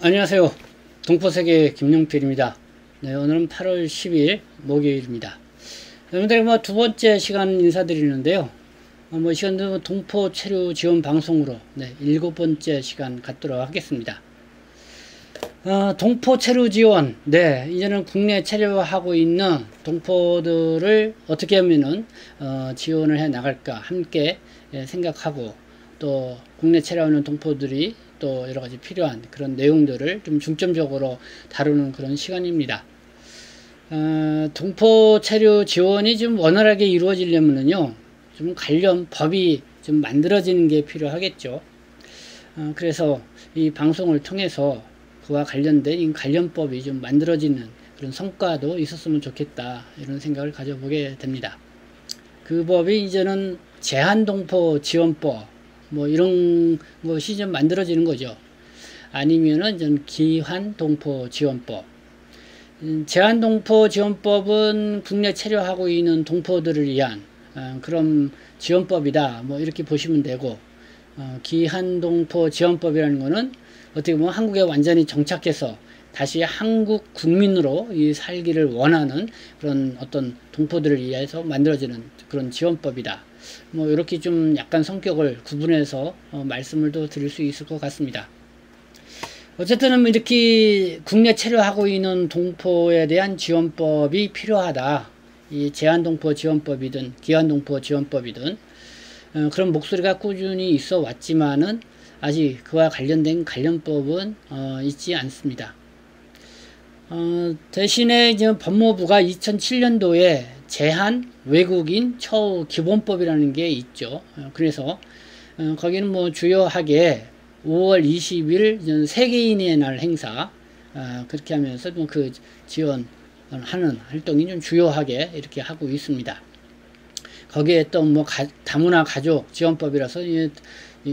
안녕하세요. 동포세계 김용필입니다. 네, 오늘은 8월 10일 목요일입니다. 여러분들 두 번째 시간 인사드리는데요. 시간도 동포 체류 지원 방송으로 7번째 시간 갖도록 하겠습니다. 동포 체류 지원, 이제는 국내 체류하고 있는 동포들을 어떻게 하면은 지원을 해 나갈까 함께 생각하고, 또 국내 체류하는 동포들이 또 여러가지 필요한 그런 내용들을 좀 중점적으로 다루는 그런 시간입니다. 동포 체류 지원이 좀 원활하게 이루어지려면요, 좀 관련 법이 좀 만들어지는 게 필요하겠죠. 그래서 이 방송을 통해서 그와 관련된 이 관련법이 좀 만들어지는 그런 성과도 있었으면 좋겠다, 이런 생각을 가져보게 됩니다. 그 법이 이제는 제한동포 지원법 이런 것이 좀 만들어지는 거죠. 아니면은 좀 기한동포 지원법. 제한동포 지원법은 국내 체류하고 있는 동포들을 위한 그런 지원법이다, 이렇게 보시면 되고, 기한동포 지원법이라는 거는 어떻게 보면 한국에 완전히 정착해서 다시 한국 국민으로 살기를 원하는 그런 어떤 동포들을 위해서 만들어지는 그런 지원법이다. 이렇게 좀 약간 성격을 구분해서 말씀을 또 드릴 수 있을 것 같습니다. 어쨌든 이렇게 국내 체류하고 있는 동포에 대한 지원법이 필요하다. 이 제한동포 지원법이든 기한동포 지원법이든 그런 목소리가 꾸준히 있어 왔지만은 아직 그와 관련된 관련법은 있지 않습니다. 대신에 이제 법무부가 2007년도에 제한 외국인 처우 기본법이라는 게 있죠. 그래서 거기는 주요하게 5월 20일 세계인의 날 행사, 그렇게 하면서 그 지원하는 활동이 좀 주요하게 이렇게 하고 있습니다. 거기에 또 다문화 가족 지원법이라서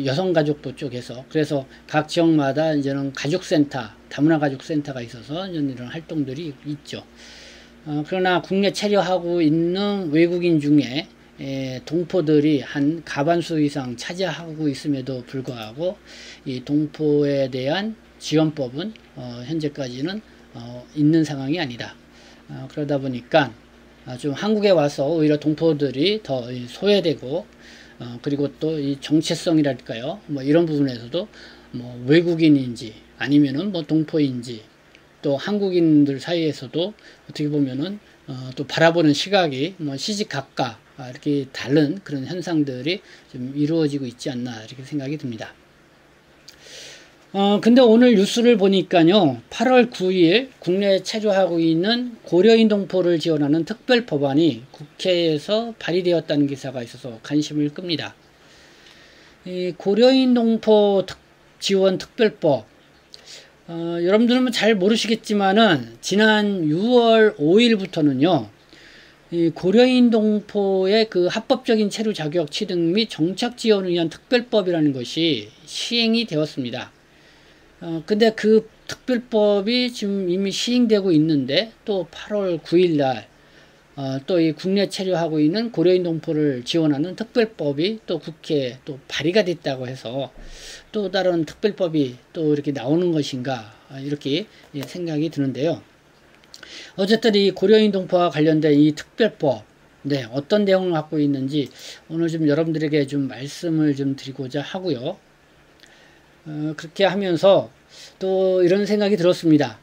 여성가족부 쪽에서, 그래서 각 지역마다 이제는 가족센터, 다문화 가족센터가 있어서 이런 활동들이 있죠. 그러나 국내 체류하고 있는 외국인 중에 동포들이 한 과반수 이상 차지하고 있음에도 불구하고 이 동포에 대한 지원법은 현재까지는 있는 상황이 아니다. 그러다 보니까 좀 한국에 와서 오히려 동포들이 더 소외되고, 그리고 또 이 정체성이랄까요, 이런 부분에서도 외국인인지 아니면은 동포인지, 또 한국인들 사이에서도 어떻게 보면은 또 바라보는 시각이 시시각각 이렇게 다른 그런 현상들이 좀 이루어지고 있지 않나, 이렇게 생각이 듭니다. 근데 오늘 뉴스를 보니까요, 8월 9일 국내에 체류하고 있는 고려인 동포를 지원하는 특별 법안이 국회에서 발의되었다는 기사가 있어서 관심을 끕니다. 이 고려인 동포 지원 특별법, 여러분들은 잘 모르시겠지만은 지난 6월 5일부터는요, 이 고려인 동포의 그 합법적인 체류 자격 취득 및 정착 지원을 위한 특별법이라는 것이 시행이 되었습니다. 근데 그 특별법이 지금 이미 시행되고 있는데, 또 8월 9일 날 또 이 국내 체류하고 있는 고려인 동포를 지원하는 특별법이 또 국회에 또 발의가 됐다고 해서 또 다른 특별법이 또 이렇게 나오는 것인가, 이렇게 생각이 드는데요. 어쨌든 이 고려인 동포와 관련된 이 특별법, 어떤 내용을 갖고 있는지 오늘 좀 여러분들에게 좀 말씀을 좀 드리고자 하고요. 그렇게 하면서 또 이런 생각이 들었습니다.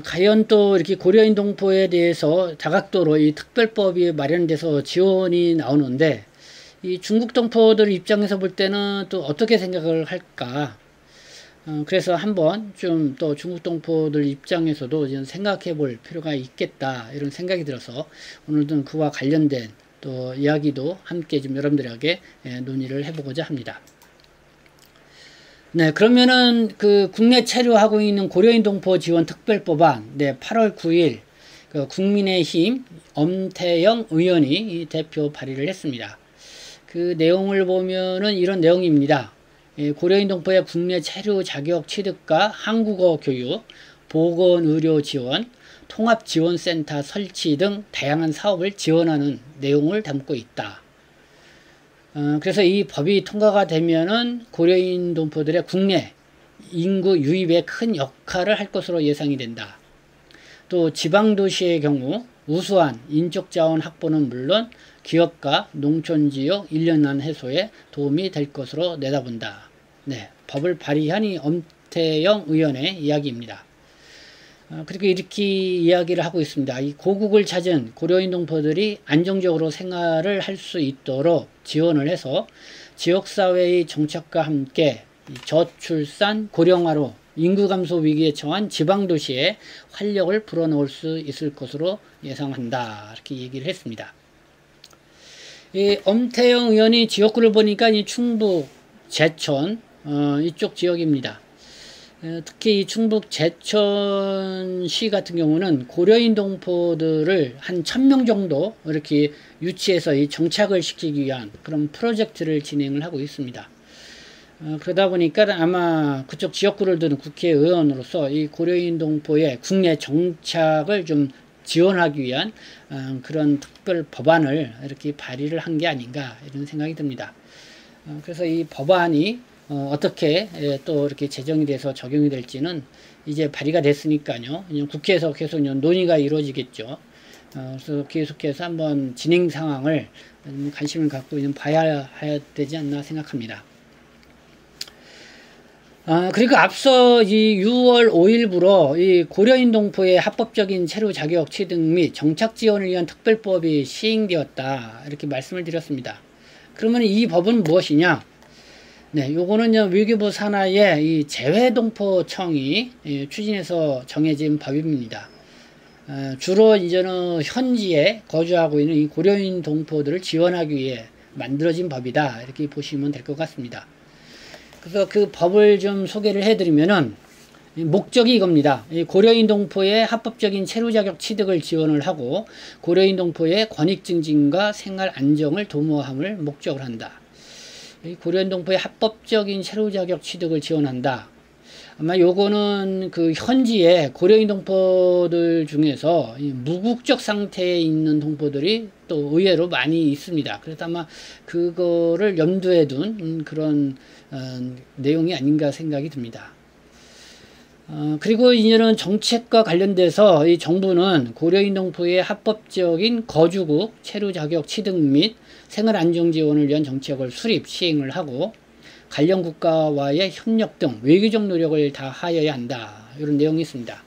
과연 또 이렇게 고려인 동포에 대해서 다각도로 이 특별법이 마련돼서 지원이 나오는데, 이 중국 동포들 입장에서 볼 때는 또 어떻게 생각을 할까? 그래서 한번 좀 또 중국 동포들 입장에서도 생각해 볼 필요가 있겠다, 이런 생각이 들어서 오늘은 그와 관련된 또 이야기도 함께 좀 여러분들에게 논의를 해보고자 합니다. 그러면은 그 국내 체류하고 있는 고려인 동포 지원 특별법안, 8월 9일 그 국민의힘 엄태영 의원이 대표 발의를 했습니다. 그 내용을 보면은 이런 내용입니다. 고려인 동포의 국내 체류 자격 취득과 한국어 교육, 보건의료 지원, 통합지원센터 설치 등 다양한 사업을 지원하는 내용을 담고 있다. 그래서 이 법이 통과가 되면은 고려인 동포들의 국내 인구 유입에 큰 역할을 할 것으로 예상이 된다. 또 지방도시의 경우 우수한 인적자원 확보는 물론 기업과 농촌지역 인력난 해소에 도움이 될 것으로 내다본다. 네, 법을 발의한 이 엄태영 의원의 이야기입니다. 그리고 이렇게 이야기를 하고 있습니다. 이 고국을 찾은 고려인 동포들이 안정적으로 생활을 할 수 있도록 지원을 해서 지역사회의 정착과 함께 저출산 고령화로 인구 감소 위기에 처한 지방도시에 활력을 불어넣을 수 있을 것으로 예상한다. 이렇게 얘기를 했습니다. 이 엄태영 의원이 지역구를 보니까 이 충북 제천 이쪽 지역입니다. 특히 이 충북 제천시 같은 경우는 고려인 동포들을 한 1000명 정도 이렇게 유치해서 이 정착을 시키기 위한 그런 프로젝트를 진행을 하고 있습니다. 그러다 보니까 아마 그쪽 지역구를 드는 국회의원으로서 이 고려인 동포의 국내 정착을 좀 지원하기 위한 그런 특별 법안을 이렇게 발의를 한 게 아닌가 이런 생각이 듭니다. 그래서 이 법안이 어떻게 또 이렇게 제정이 돼서 적용이 될지는 이제 발의가 됐으니까요. 국회에서 계속 논의가 이루어지겠죠. 그래서 계속해서 한번 진행 상황을 관심을 갖고 봐야 되지 않나 생각합니다. 그리고 앞서 이 6월 5일부로 이 고려인 동포의 합법적인 체류 자격 취득 및 정착 지원을 위한 특별법이 시행되었다. 이렇게 말씀을 드렸습니다. 그러면 이 법은 무엇이냐? 네, 요거는 외교부 산하의 이 재외동포청이 추진해서 정해진 법입니다. 주로 이제는 현지에 거주하고 있는 이 고려인 동포들을 지원하기 위해 만들어진 법이다. 이렇게 보시면 될 것 같습니다. 그래서 그 법을 좀 소개를 해드리면은 목적이 이겁니다. 고려인 동포의 합법적인 체류 자격 취득을 지원을 하고 고려인 동포의 권익 증진과 생활 안정을 도모함을 목적으로 한다. 고려인 동포의 합법적인 체류 자격 취득을 지원한다. 아마 요거는 그 현지에 고려인 동포들 중에서 무국적 상태에 있는 동포들이 또 의외로 많이 있습니다. 그래서 아마 그거를 염두에 둔 그런 내용이 아닌가 생각이 듭니다. 그리고 이제는 정책과 관련돼서 이 정부는 고려인 동포의 합법적인 거주국 체류 자격 취득 및 생활 안정 지원을 위한 정책을 수립 시행을 하고 관련 국가와의 협력 등 외교적 노력을 다하여야 한다. 이런 내용이 있습니다.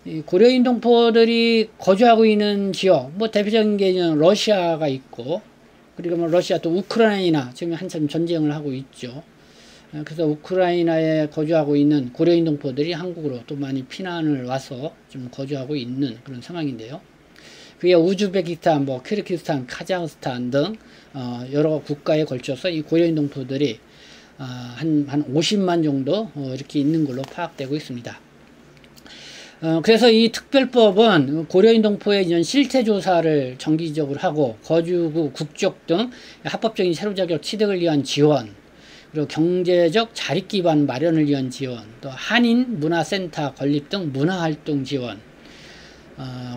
이 고려인 동포들이 거주하고 있는 지역, 뭐 대표적인 게 러시아가 있고, 그리고 뭐 러시아 또 우크라이나 지금 한참 전쟁을 하고 있죠. 그래서 우크라이나에 거주하고 있는 고려인 동포들이 한국으로 또 많이 피난을 와서 좀 거주하고 있는 그런 상황인데요. 그게 우즈베키스탄, 뭐 키르기스탄, 카자흐스탄 등 여러 국가에 걸쳐서 이 고려인 동포들이 한 50만 정도 이렇게 있는 걸로 파악되고 있습니다. 그래서 이 특별법은 고려인 동포의 이전 실태 조사를 정기적으로 하고 거주국, 국적 등 합법적인 체류 자격 취득을 위한 지원, 그리고 경제적 자립 기반 마련을 위한 지원, 또 한인 문화센터 건립 등 문화활동 지원,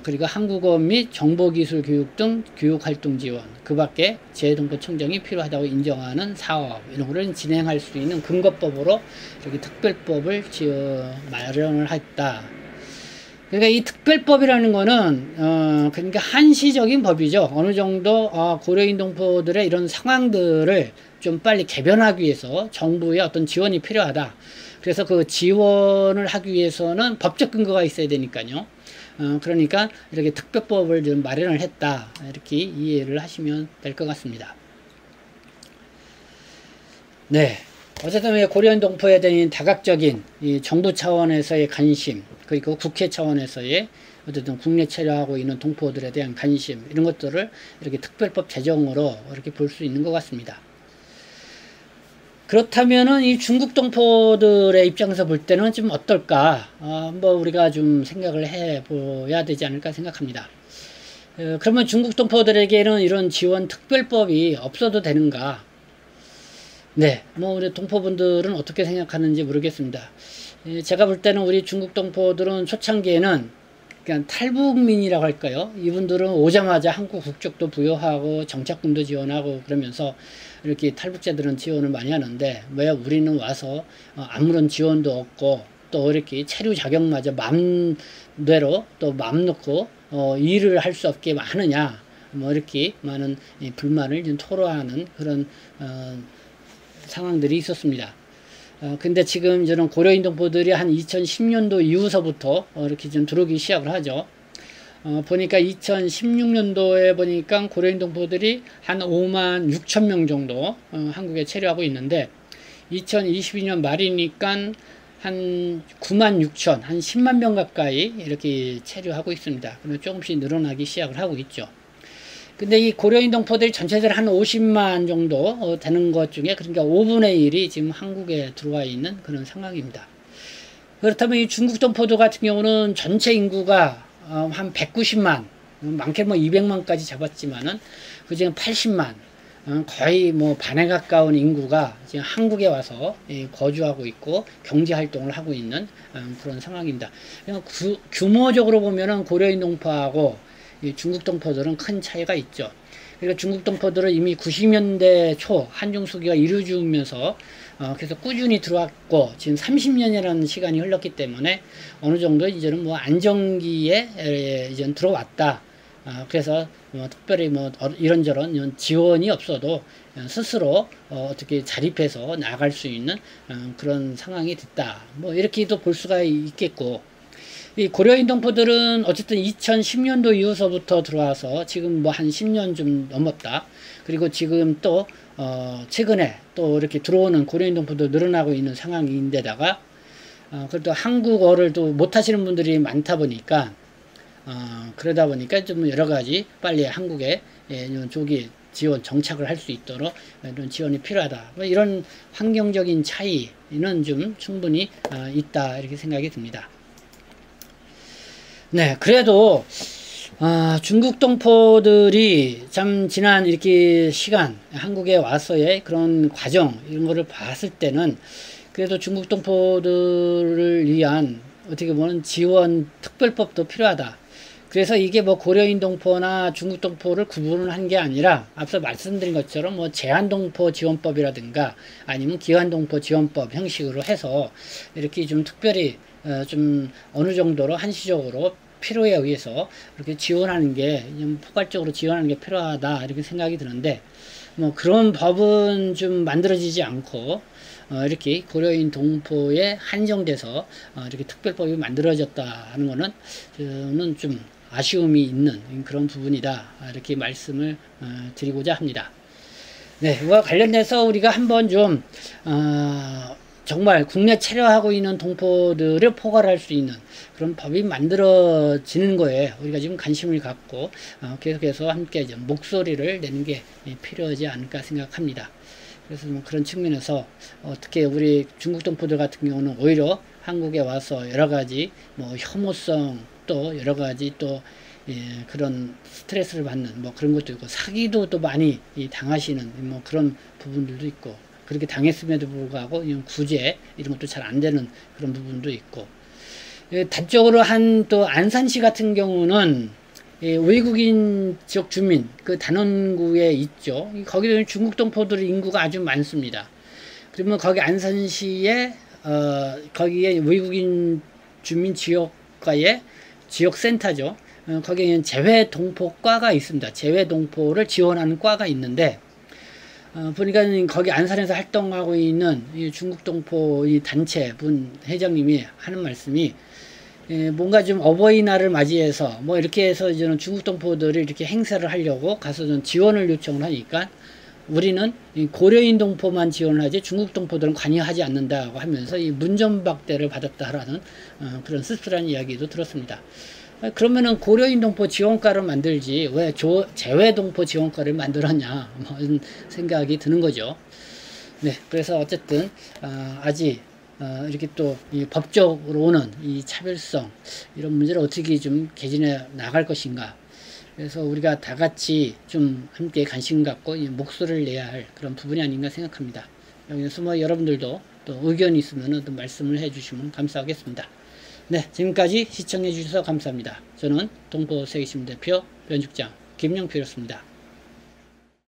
그리고 한국어 및 정보기술 교육 등 교육활동 지원, 그 밖에 재외동포청정이 필요하다고 인정하는 사업, 이런 거를 진행할 수 있는 근거법으로 이렇게 특별법을 마련을 했다. 그러니까 이 특별법이라는 거는 그러니까 한시적인 법이죠. 어느 정도 고려인 동포들의 이런 상황들을 좀 빨리 개변하기 위해서 정부의 어떤 지원이 필요하다. 그래서 그 지원을 하기 위해서는 법적 근거가 있어야 되니까요. 그러니까 이렇게 특별법을 좀 마련을 했다. 이렇게 이해를 하시면 될 것 같습니다. 네. 어쨌든 고려인 동포에 대한 다각적인 이 정부 차원에서의 관심, 그리고 국회 차원에서의 어쨌든 국내 체류하고 있는 동포들에 대한 관심, 이런 것들을 이렇게 특별법 제정으로 이렇게 볼 수 있는 것 같습니다. 그렇다면은 이 중국 동포들의 입장에서 볼 때는 좀 어떨까? 한번 우리가 좀 생각을 해봐야 되지 않을까 생각합니다. 그러면 중국 동포들에게는 이런 지원 특별법이 없어도 되는가? 네, 뭐 우리 동포분들은 어떻게 생각하는지 모르겠습니다. 제가 볼 때는 우리 중국 동포들은 초창기에는 그냥 탈북민이라고 할까요? 이분들은 오자마자 한국 국적도 부여하고 정착금도 지원하고 그러면서 이렇게 탈북자들은 지원을 많이 하는데 왜 우리는 와서 아무런 지원도 없고 또 이렇게 체류 자격마저 맘대로 또 맘 놓고 일을 할 수 없게 하느냐, 뭐 이렇게 많은 불만을 좀 토로하는 그런 상황들이 있었습니다. 근데 지금 저는 고려인 동포들이 한 2010년도 이후서부터 이렇게 좀 들어오기 시작을 하죠. 보니까 2016년도에 보니까 고려인 동포들이 한 5만 6천 명 정도 한국에 체류하고 있는데 2022년 말이니까 한 9만 6천, 한 10만 명 가까이 이렇게 체류하고 있습니다. 그러면 조금씩 늘어나기 시작을 하고 있죠. 근데 이 고려인 동포들이 전체적으로 한 50만 정도 되는 것 중에 그러니까 5분의 1이 지금 한국에 들어와 있는 그런 상황입니다. 그렇다면 이 중국 동포들 같은 경우는 전체 인구가 한 190만, 많게 뭐 200만까지 잡았지만은 그 중에 80만, 거의 뭐 반에 가까운 인구가 지금 한국에 와서 거주하고 있고 경제 활동을 하고 있는 그런 상황입니다. 규모적으로 보면은 고려인 동포하고 중국 동포들은 큰 차이가 있죠. 그러니까 중국 동포들은 이미 90년대 초 한중 수교가 이루어지면서 그래서 꾸준히 들어왔고 지금 30년이라는 시간이 흘렀기 때문에 어느 정도 이제는 뭐 안정기에 이제 들어왔다. 그래서 특별히 뭐 이런저런 지원이 없어도 스스로 어떻게 자립해서 나갈 수 있는 그런 상황이 됐다. 뭐 이렇게도 볼 수가 있겠고, 이 고려인 동포들은 어쨌든 2010년도 이후서부터 들어와서 지금 뭐 한 10년 좀 넘었다. 그리고 지금 또 최근에 또 이렇게 들어오는 고려인 동포도 늘어나고 있는 상황인데다가 그래도 한국어를 또 못하시는 분들이 많다 보니까 그러다 보니까 좀 여러 가지 빨리 한국에 조기 지원 정착을 할 수 있도록 이런 지원이 필요하다. 뭐 이런 환경적인 차이는 좀 충분히 있다 이렇게 생각이 듭니다. 네, 그래도 중국 동포들이 참 지난 이렇게 시간 한국에 와서의 그런 과정 이런 거를 봤을 때는 그래도 중국 동포들을 위한 어떻게 보면 지원 특별법도 필요하다. 그래서 이게 뭐 고려인 동포나 중국 동포를 구분을 한 게 아니라 앞서 말씀드린 것처럼 뭐 제한동포 지원법이라든가 아니면 기한동포 지원법 형식으로 해서 이렇게 좀 특별히 좀 어느 정도로 한시적으로 필요에 의해서 이렇게 지원하는 게 좀 포괄적으로 지원하는 게 필요하다 이렇게 생각이 드는데 뭐 그런 법은 좀 만들어지지 않고 이렇게 고려인 동포에 한정돼서 이렇게 특별법이 만들어졌다 하는 거는 저는 좀 아쉬움이 있는 그런 부분이다 이렇게 말씀을 드리고자 합니다. 네, 이와 관련해서 우리가 한번 좀 정말 국내 체류하고 있는 동포들을 포괄할 수 있는 그런 법이 만들어지는 거에 우리가 지금 관심을 갖고 계속해서 함께 좀 목소리를 내는 게 필요하지 않을까 생각합니다. 그래서 뭐 그런 측면에서 어떻게 우리 중국 동포들 같은 경우는 오히려 한국에 와서 여러 가지 뭐 혐오성 또 여러 가지 또 그런 스트레스를 받는 뭐 그런 것도 있고 사기도 또 많이 당하시는 뭐 그런 부분들도 있고 그렇게 당했음에도 불구하고 구제 이런 것도 잘 안 되는 그런 부분도 있고 단적으로 한 또 안산시 같은 경우는 외국인 지역 주민 그 단원구에 있죠. 거기는 중국 동포들 인구가 아주 많습니다. 그러면 거기 안산시에 거기에 외국인 주민 지역과의 지역센터죠. 거기에는 재외동포과가 있습니다. 재외동포를 지원하는 과가 있는데 보니까 거기 안산에서 활동하고 있는 이 중국 동포 이 단체 분 회장님이 하는 말씀이 뭔가 좀 어버이날을 맞이해서 뭐 이렇게 해서 이제는 중국 동포들이 이렇게 행사를 하려고 가서 좀 지원을 요청을 하니까 우리는 고려인 동포만 지원을 하지 중국 동포들은 관여하지 않는다고 하면서 이 문전박대를 받았다라는 그런 씁쓸한 이야기도 들었습니다. 그러면은 고려인 동포 지원과를 만들지 왜 재외 동포 지원과를 만들었냐 뭐 이런 생각이 드는 거죠. 네, 그래서 어쨌든 아직 이렇게 또 이 법적으로는 이 차별성 이런 문제를 어떻게 좀 개진해 나갈 것인가. 그래서 우리가 다 같이 좀 함께 관심 갖고 이 목소리를 내야 할 그런 부분이 아닌가 생각합니다. 여기서 뭐 여러분들도 또 의견이 있으면 또 말씀을 해주시면 감사하겠습니다. 네, 지금까지 시청해 주셔서 감사합니다. 저는 동포세계신문 대표 변죽장 김영표였습니다.